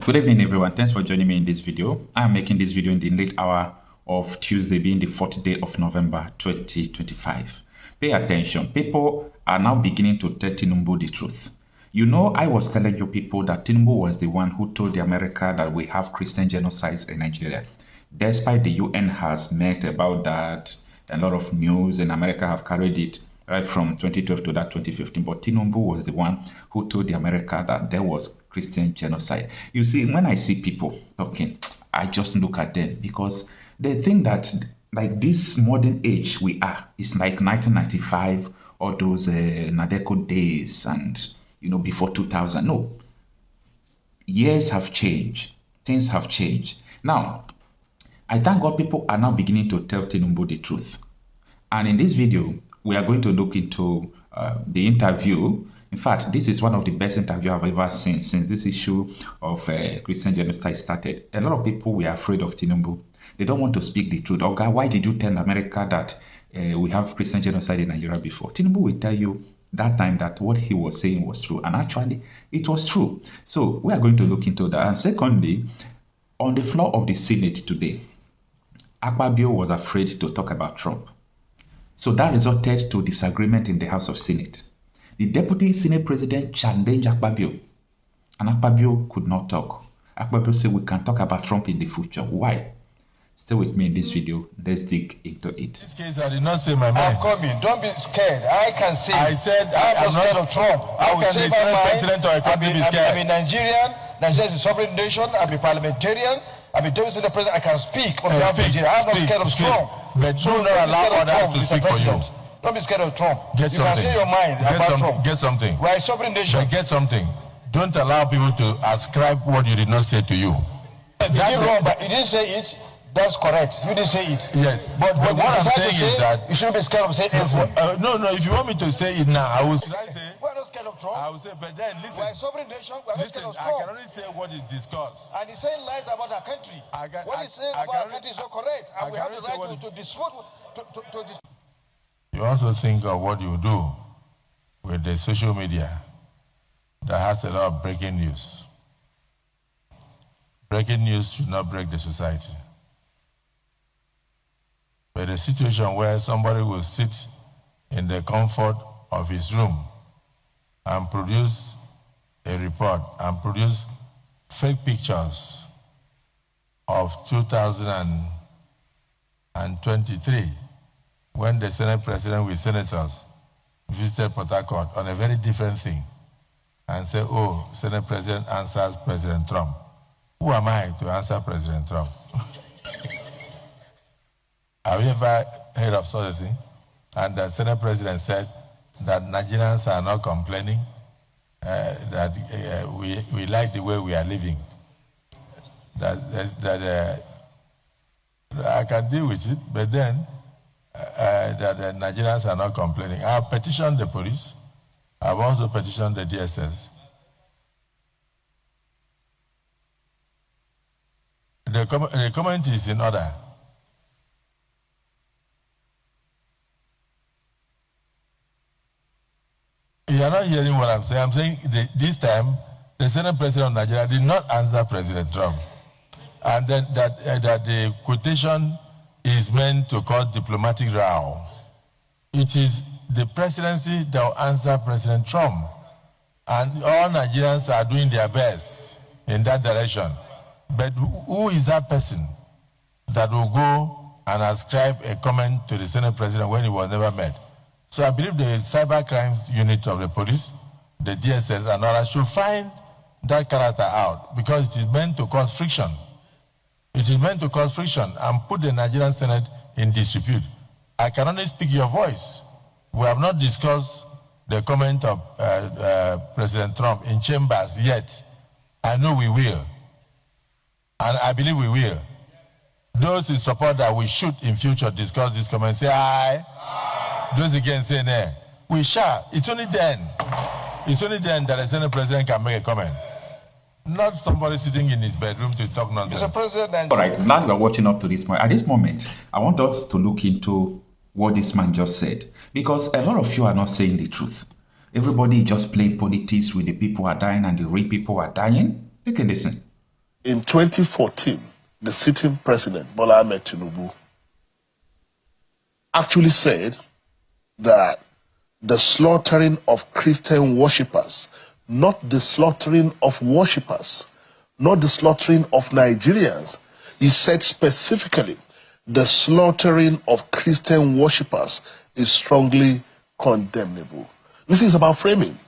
Good evening, everyone. Thanks for joining me in this video. I'm making this video in the late hour of Tuesday, being the 4th day of November 2025. Pay attention. People are now beginning to tell Tinubu the truth. You know, I was telling you people that Tinubu was the one who told the America that we have Christian genocides in Nigeria. Despite the UN has met about that, a lot of news in America have carried it right from 2012 to that 2015. But Tinubu was the one who told the America that there was Christian genocide. You see, when I see people talking, I just look at them because they think that like this modern age we are, it's like 1995 or those Nadeko days and, before 2000. No, years have changed. Things have changed. Now, I thank God people are now beginning to tell Tinubu the truth. And in this video, we are going to look into the interview. In fact, this is one of the best interviews I've ever seen since this issue of Christian genocide started. A lot of people were afraid of Tinubu. They don't want to speak the truth. Oh God, why did you tell America that we have Christian genocide in Nigeria before? Tinubu will tell you that time that what he was saying was true. And actually, it was true. So we are going to look into that. And secondly, on the floor of the Senate today, Akpabio was afraid to talk about Trump. So that resulted to disagreement in the House of Senate. The Deputy Senate President challenged Akpabio, and Akpabio could not talk. Akpabio said we can talk about Trump in the future. Why? Stay with me in this video. Let's dig into it. In this case, I did not say my mind. I'm coming. Don't be scared. I can say. I said I'm not scared of Trump. I will say my mind. I'm a Nigerian. Nigeria is a sovereign nation. I'm a parliamentarian. I'm a deputy president. I can speak on behalf of Nigeria. I'm not scared of Trump. But do not allow others to speak for you. Don't be scared of Trump. Get you something. can say your mind about Trump. Get something. We're a sovereign nation. But get something. Don't allow people to ascribe what you did not say to you. You did wrong, but you didn't say it. That's correct. You didn't say it. Yes. But what I'm saying is that you shouldn't be scared of saying anything. No. If you want me to say it now, I will. Should I say? We're not scared of Trump. I will say, but then listen. We're a sovereign nation. We're not scared of Trump. I can only say what is discussed. And he's saying lies about our country. What he's saying about our country is not correct. And we have the right to dispute. You also think of what you do with the social media that has a lot of breaking news. Breaking news should not break the society. But a situation where somebody will sit in the comfort of his room and produce a report and produce fake pictures of 2023 when the Senate President with senators visited Port Harcourt on a very different thing and say, oh, Senate President answers President Trump. Who am I to answer President Trump? Have you ever heard of such a thing? And the Senate President said that Nigerians are not complaining, that we like the way we are living. That I can deal with it, but then that the Nigerians are not complaining. I have petitioned the police. I've also petitioned the DSS. The comment is in order. You are not hearing what I'm saying. I'm saying this time, the Senate President of Nigeria did not answer President Trump. And then that the quotation is meant to cause diplomatic row. It is the presidency that will answer President Trump. And all Nigerians are doing their best in that direction. But who is that person that will go and ascribe a comment to the Senate President when he was never met? So I believe the cyber crimes unit of the police, the DSS and others should find that character out because it is meant to cause friction. It is meant to cause friction and put the Nigerian Senate in dispute. I can only speak your voice. We have not discussed the comment of President Trump in chambers yet. I know we will. And I believe we will. Those in support that we should in future discuss this comment, say aye. Those again say nay. We shall. It's only then that the Senate President can make a comment. Not somebody sitting in his bedroom to talk nonsense. Mr. President. All right, now we're watching up to this point. At this moment, I want us to look into what this man just said. Because a lot of you are not saying the truth. Everybody just playing politics with the people who are dying and the real people who are dying. Take a listen. In 2014, the sitting president, Bola Ahmed Tinubu, actually said that the slaughtering of Christian worshippers, not the slaughtering of worshippers, not the slaughtering of Nigerians. He said specifically, the slaughtering of Christian worshippers is strongly condemnable. This is about framing.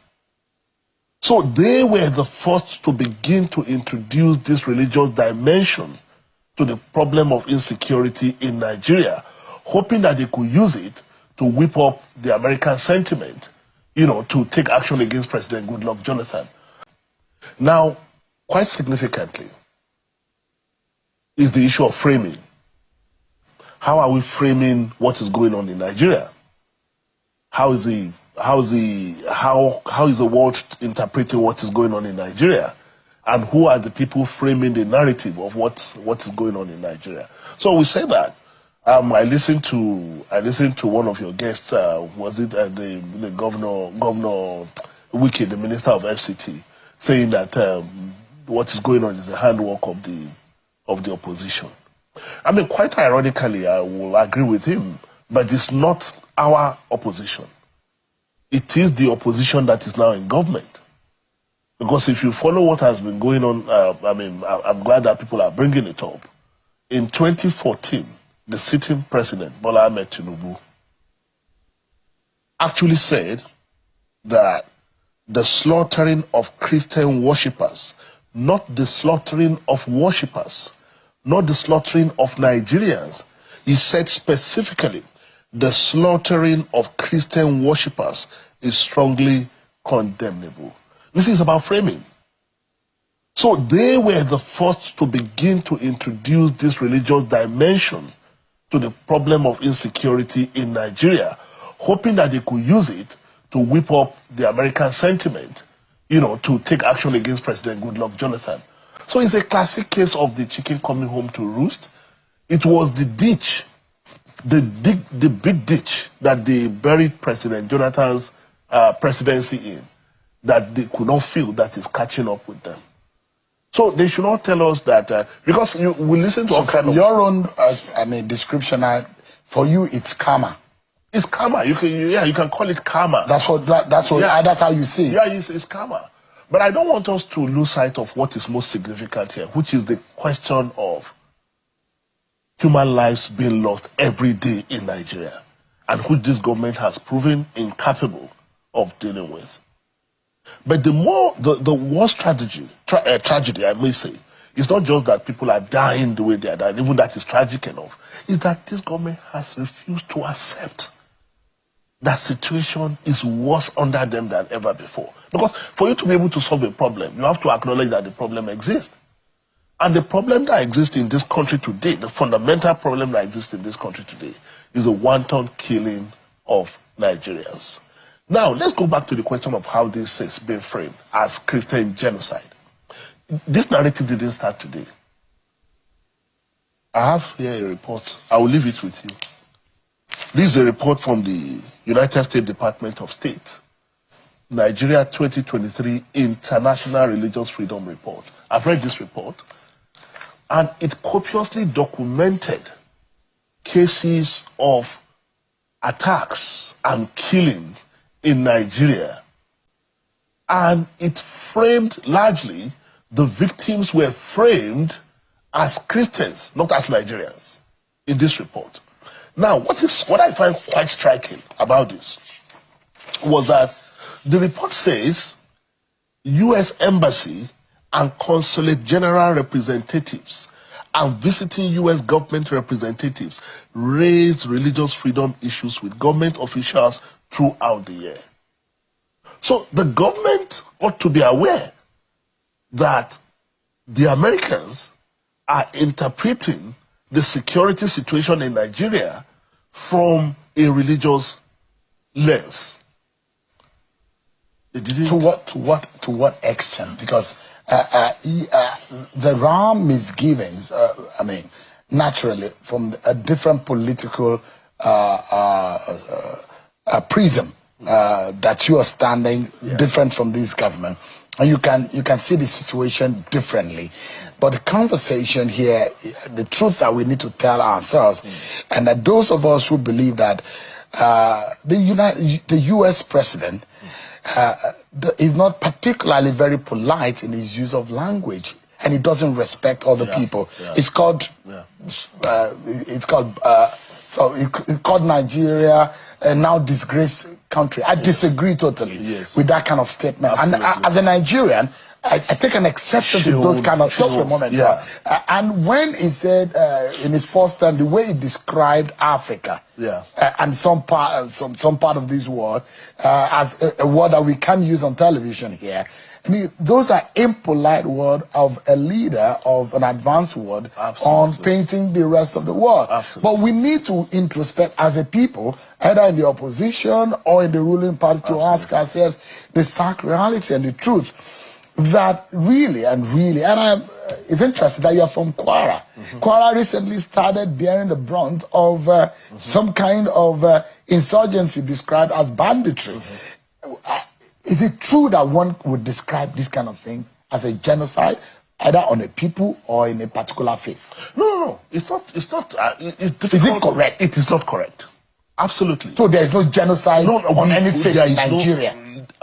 So they were the first to begin to introduce this religious dimension to the problem of insecurity in Nigeria, hoping that they could use it to whip up the American sentiment, to take action against President Goodluck Jonathan. Now, quite significantly, is the issue of framing. How are we framing what is going on in Nigeria? How is the world interpreting what is going on in Nigeria? And who are the people framing the narrative of what is going on in Nigeria? So we say that. I listened to one of your guests. Was it the Governor Wiki, the Minister of FCT, saying that what is going on is the handwork of the opposition. I mean, quite ironically, I will agree with him, but it's not our opposition. It is the opposition that is now in government. Because if you follow what has been going on, I'm glad that people are bringing it up. In 2014, the sitting president, Bola Ahmed Tinubu, actually said that the slaughtering of Christian worshippers, not the slaughtering of worshippers, not the slaughtering of Nigerians. He said specifically, the slaughtering of Christian worshippers is strongly condemnable. This is about framing. So they were the first to begin to introduce this religious dimension to the problem of insecurity in Nigeria, hoping that they could use it to whip up the American sentiment, to take action against President Goodluck Jonathan. So it's a classic case of the chicken coming home to roost. It was the ditch, the big ditch that they buried President Jonathan's presidency in, that they could not feel that is catching up with them. So they should not tell us that, because we listen to all kind of... your own, description, for you, it's karma. It's karma. You can call it karma. That's how you see it. Yeah, it's karma. But I don't want us to lose sight of what is most significant here, which is the question of human lives being lost every day in Nigeria, and which this government has proven incapable of dealing with. But the worst tragedy, I may say, is not just that people are dying the way they are dying, even that is tragic enough, is that this government has refused to accept that situation is worse under them than ever before. Because for you to be able to solve a problem, you have to acknowledge that the problem exists. And the problem that exists in this country today, the fundamental problem that exists in this country today, is the wanton killing of Nigerians. Now, let's go back to the question of how this is being framed as Christian genocide. This narrative didn't start today. I have here a report. I will leave it with you. This is a report from the United States Department of State, Nigeria 2023 International Religious Freedom Report. I've read this report, and it copiously documented cases of attacks and killing in Nigeria. And it framed largely, the victims were framed as Christians, not as Nigerians, in this report. Now, what I find quite striking about this was that the report says U.S. Embassy and Consulate General representatives and visiting U.S. government representatives raised religious freedom issues with government officials throughout the year. So the government ought to be aware that the Americans are interpreting the security situation in Nigeria from a religious lens. To what extent? Because there are misgivings. Naturally, from a different political prism that you are standing different from this government, and you can see the situation differently. But the conversation here, the truth that we need to tell ourselves, and that those of us who believe that the U.S. president is not particularly very polite in his use of language, and he doesn't respect other people. It's called Nigeria now disgraced country. I disagree totally with that kind of statement. Absolutely. And as a Nigerian, I take an exception to those kind of... Just for a moment. And when he said in his first term, the way he described Africa and some part of this world as a word that we can use on television here, I mean, those are impolite words of a leader of an advanced world on painting the rest of the world. But we need to introspect as a people, either in the opposition or in the ruling party, to ask ourselves the stark reality and the truth. That really, and it's interesting that you're from Kwara. Kwara recently started bearing the brunt of some kind of insurgency described as banditry. Is it true that one would describe this kind of thing as a genocide, either on a people or in a particular faith? No. It's not. It's difficult. Is it correct? It is not correct. Absolutely. So there is no genocide on any faith in Nigeria?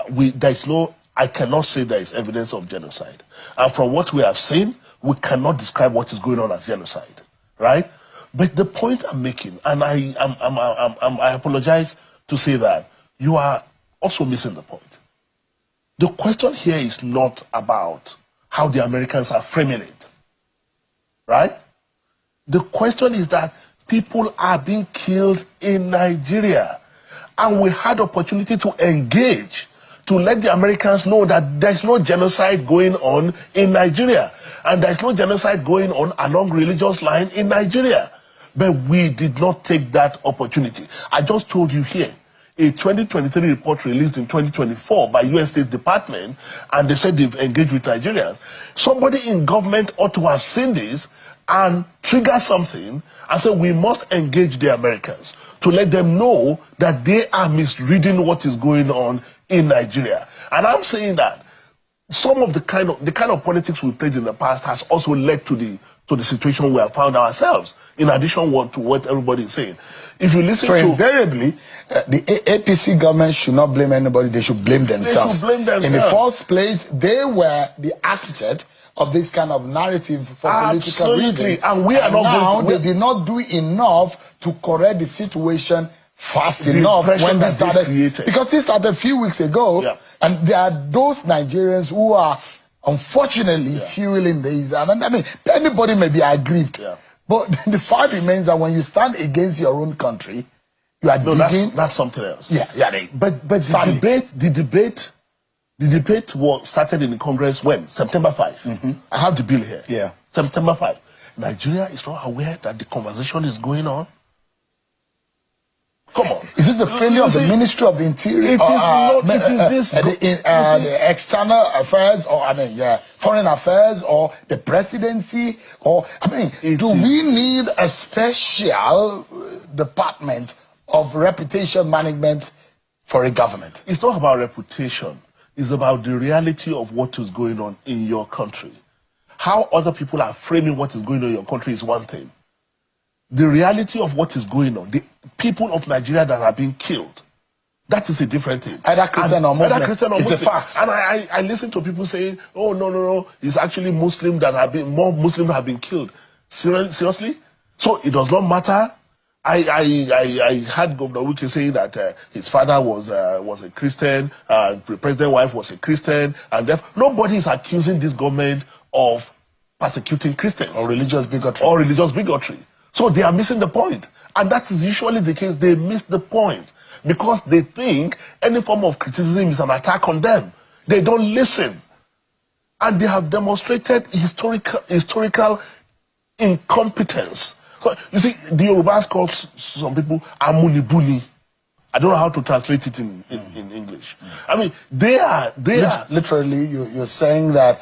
There is no... I cannot say there is evidence of genocide. And from what we have seen, we cannot describe what is going on as genocide, right? But the point I'm making, and I apologize to say that, you are also missing the point. The question here is not about how the Americans are framing it, right? The question is that people are being killed in Nigeria, and we had opportunity to engage, to let the Americans know that there's no genocide going on in Nigeria. And there's no genocide going on along religious lines in Nigeria. But we did not take that opportunity. I just told you here, a 2023 report released in 2024 by U.S. State Department, and they said they've engaged with Nigerians. Somebody in government ought to have seen this and trigger something and say we must engage the Americans to let them know that they are misreading what is going on in Nigeria. And I'm saying that some of the kind of politics we played in the past has also led to the situation we have found ourselves, in addition to what everybody is saying. If you listen to... invariably, the APC government should not blame anybody, they should blame themselves. They should blame themselves. In the first place, they were the architect of this kind of narrative for political reasons. And we are not they did not do enough to correct the situation fast enough when this started. Because this started a few weeks ago, and there are those Nigerians who are unfortunately fueling this. And I mean, anybody may be aggrieved, but the fact remains that when you stand against your own country, you are digging. That's something else. But the debate was started in the Congress when? September 5. I have the bill here. September 5. Nigeria is not aware that the conversation is going on. Come on. Is it the failure of the Ministry of the Interior? It is not. It is this. The external affairs, or foreign affairs, or the presidency, or do we need a special department of reputation management for a government? It's not about reputation. It's about the reality of what is going on in your country. How other people are framing what is going on in your country is one thing. The reality of what is going on, the people of Nigeria that are being killed, that is a different thing. Either Christian or Muslim, it's a fact. And I listen to people saying, oh, no, it's actually more Muslims have been killed. Seriously? So it does not matter. I heard Governor Wike saying that his father was a Christian, the president's wife was a Christian, and nobody is accusing this government of persecuting Christians. Or religious bigotry. So they are missing the point. And that is usually the case. They miss the point because they think any form of criticism is an attack on them. They don't listen. And they have demonstrated historical incompetence. So, you see, the Yorubas call some people amunibuni. I don't know how to translate it in English. I mean, they are... Literally, you're saying that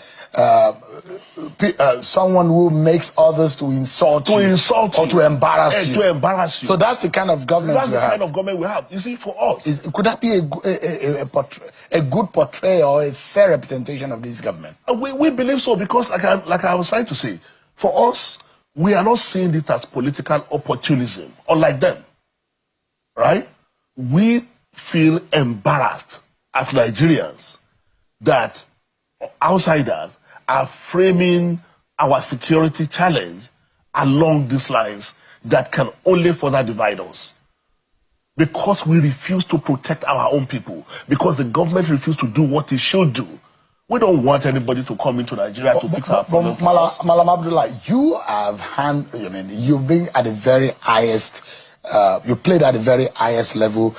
someone who makes others to insult you or to embarrass you. To embarrass you. So that's the kind of government we have. That's the kind of government we have. You see, for us, could that be a good portrayal or a fair representation of this government? We believe so, because like I was trying to say, for us, we are not seeing it as political opportunism, unlike them, right? We feel embarrassed as Nigerians that outsiders are framing our security challenge along these lines that can only further divide us. Because we refuse to protect our own people, because the government refuses to do what it should do. We don't want anybody to come into Nigeria to fix our problems. Malam Abdullah, you've been at the very highest, you played at the very highest level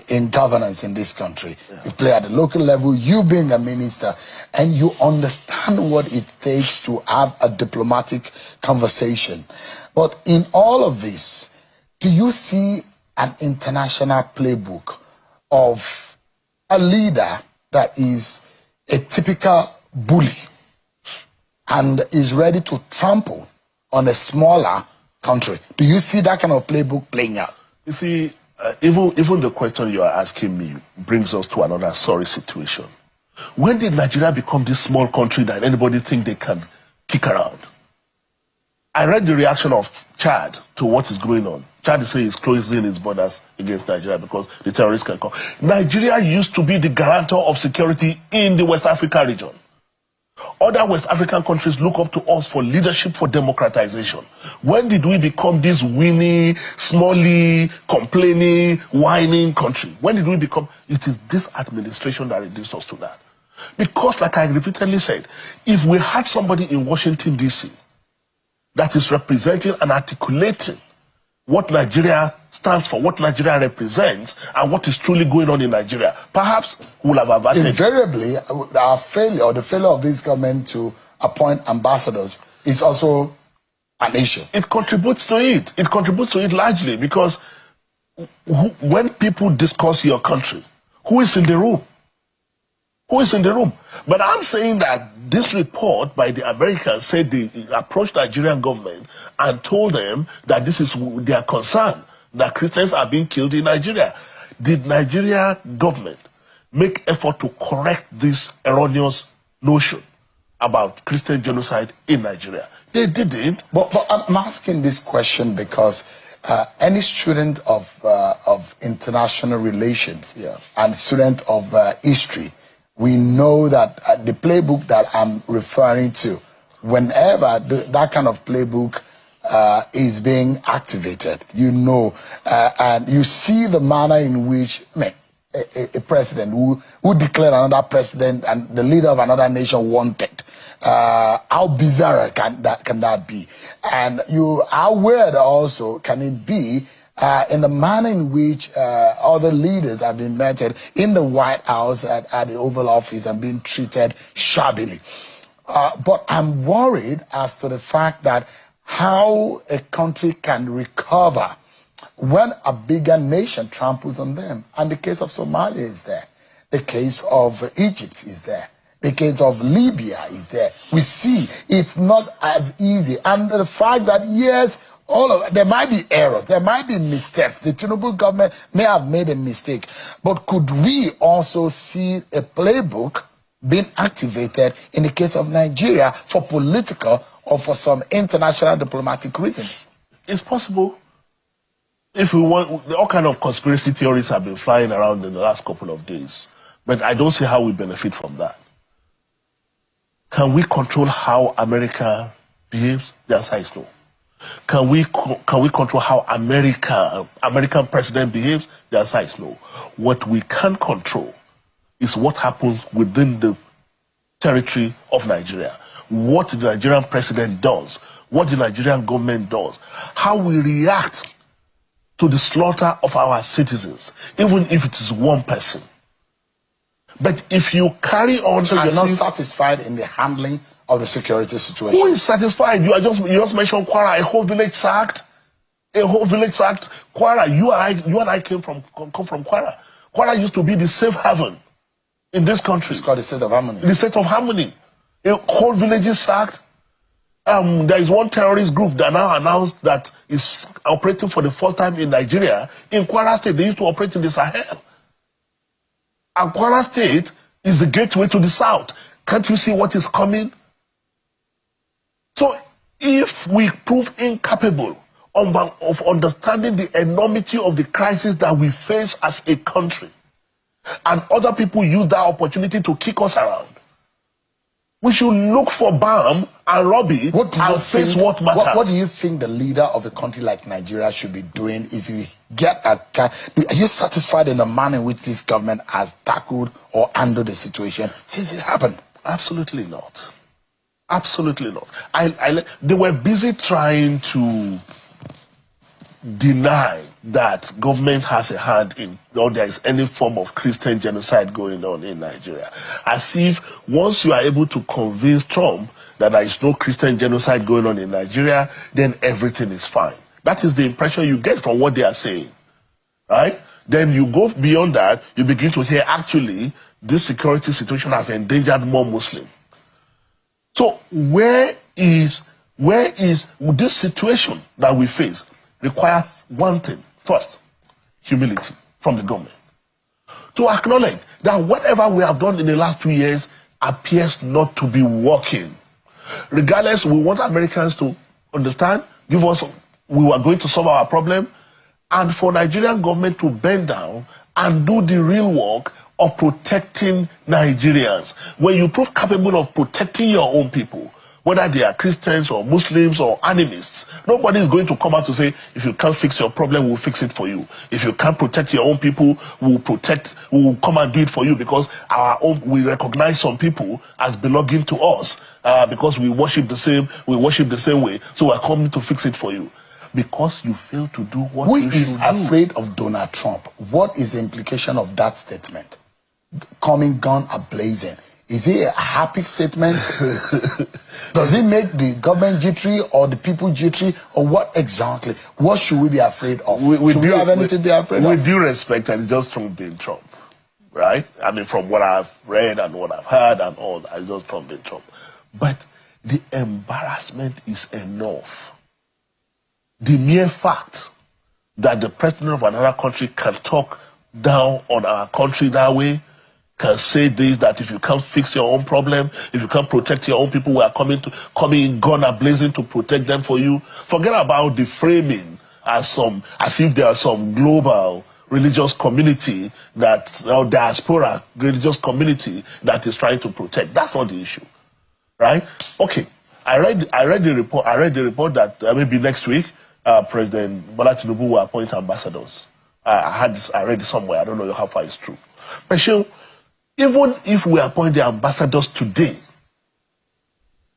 in governance in this country. Yeah. You play at the local level, you being a minister, and you understand what it takes to have a diplomatic conversation. But in all of this, do you see an international playbook of a leader that is a typical bully and is ready to trample on a smaller country? Do you see that kind of playbook playing out? You see, even the question you are asking me brings us to another sorry situation. When did Nigeria become this small country that anybody think they can kick around? I read the reaction of Chad to what is going on. Chad is saying he's closing its borders against Nigeria because the terrorists can come. Nigeria used to be the guarantor of security in the West Africa region. Other West African countries look up to us for leadership, for democratization. When did we become this whiny, smally, complaining, whining country? When did we become? It is this administration that reduced us to that. Because, like I repeatedly said, if we had somebody in Washington, D.C., that is representing and articulating what Nigeria stands for, what Nigeria represents, and what is truly going on in Nigeria, perhaps we'll have averted. Invariably, our failure, or the failure of this government to appoint ambassadors, is also an issue. It contributes to it. It contributes to it largely because when people discuss your country, who is in the room? Who is in the room? But I'm saying that this report by the Americans said they approached the Nigerian government and told them that this is their concern, that Christians are being killed in Nigeria. Did Nigeria government make effort to correct this erroneous notion about Christian genocide in Nigeria? They didn't. But I'm asking this question because any student of international relations and student of history, we know that the playbook that I'm referring to, whenever that kind of playbook is being activated, and you see the manner in which a president who declared another president and the leader of another nation wanted, how bizarre can that be? And how weird also can it be in the manner in which other leaders have been met in the White House at the Oval Office and being treated shabbily. But I'm worried as to the fact that how a country can recover when a bigger nation tramples on them. And the case of Somalia is there. The case of Egypt is there. The case of Libya is there. We see it's not as easy. And the fact that, yes, there might be errors, there might be mistakes. The Tinubu government may have made a mistake. But could we also see a playbook being activated in the case of Nigeria for political or for some international diplomatic reasons? It's possible. If we want, all kind of conspiracy theories have been flying around in the last couple of days. But I don't see how we benefit from that. Can we control how America behaves? The answer is no. Can we control how American president behaves? The answer is no. What we can control is what happens within the territory of Nigeria. What the Nigerian president does, what the Nigerian government does, how we react to the slaughter of our citizens, even if it is one person. But if you carry on... So you're not satisfied in the handling of the security situation? Who is satisfied? You just mentioned Kwara, a whole village sacked. A whole village sacked. Kwara, you and I come from Kwara. Kwara used to be the safe haven in this country. It's called the state of harmony. The state of harmony. A whole village is sacked. There is one terrorist group that now announced that is operating for the first time in Nigeria. In Kwara State, they used to operate in the Sahel. And Kwara State is the gateway to the south. Can't you see what is coming? So if we prove incapable of understanding the enormity of the crisis that we face as a country, and other people use that opportunity to kick us around, we should look for balm and rub it and face what matters. What do you think the leader of a country like Nigeria should be doing if you get a... Are you satisfied in the manner in which this government has tackled or handled the situation since it happened? Absolutely not. Absolutely not. They were busy trying to deny that government has a hand in, or there is any form of Christian genocide going on in Nigeria. As if once you are able to convince Trump that there is no Christian genocide going on in Nigeria, then everything is fine. That is the impression you get from what they are saying, right? Then you go beyond that, you begin to hear actually this security situation has endangered more Muslims. So where is this situation that we face requires one thing. First, humility from the government. To acknowledge that whatever we have done in the last 2 years appears not to be working. Regardless, we want Americans to understand, give us, we are going to solve our problem, and for Nigerian government to bend down and do the real work of protecting Nigerians. When you prove capable of protecting your own people, whether they are Christians or Muslims or animists, nobody is going to come out to say, if you can't fix your problem, we'll fix it for you. If you can't protect your own people, we'll come and do it for you, because we recognize some people as belonging to us, because we worship the same way, so we're coming to fix it for you. Because you fail to do what you should do. Who is afraid of Donald Trump? What is the implication of that statement? Coming gun a-blazing. Is it a happy statement? Does it make the government jittery or the people jittery, or what exactly? What should we be afraid of? Should we have anything to be afraid of? With due respect, and it's just Trump being Trump, right? I mean, from what I've read and what I've heard and all that, it's just Trump being Trump. But the embarrassment is enough. The mere fact that the president of another country can talk down on our country that way, can say this, that if you can't fix your own problem, if you can't protect your own people, we are coming in gun a-blazing to protect them for you. Forget about the framing as if there are some global religious community or diaspora religious community that is trying to protect. That's not the issue, right? Okay, I read the report that maybe next week President Bola Tinubu will appoint ambassadors. I read it somewhere. I don't know how far it's true. But sure, even if we appoint the ambassadors today,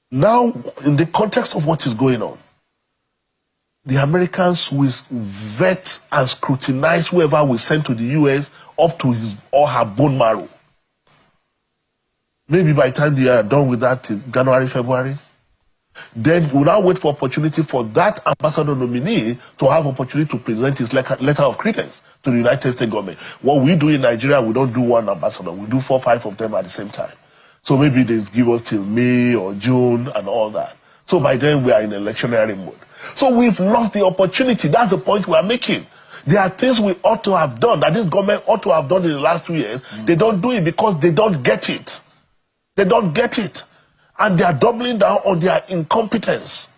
now in the context of what is going on, the Americans will vet and scrutinize whoever we send to the US up to his or her bone marrow. Maybe by the time they are done with that in January, February, then we'll now wait for opportunity for that ambassador nominee to have opportunity to present his letter of credence to the United States government. What we do in Nigeria, we don't do one ambassador. We do 4 or 5 of them at the same time. So maybe they give us till May or June and all that. So by then we are in electionary mode. So we've lost the opportunity. That's the point we are making. There are things we ought to have done, that this government ought to have done in the last 2 years. They don't do it because they don't get it. They don't get it. And they are doubling down on their incompetence.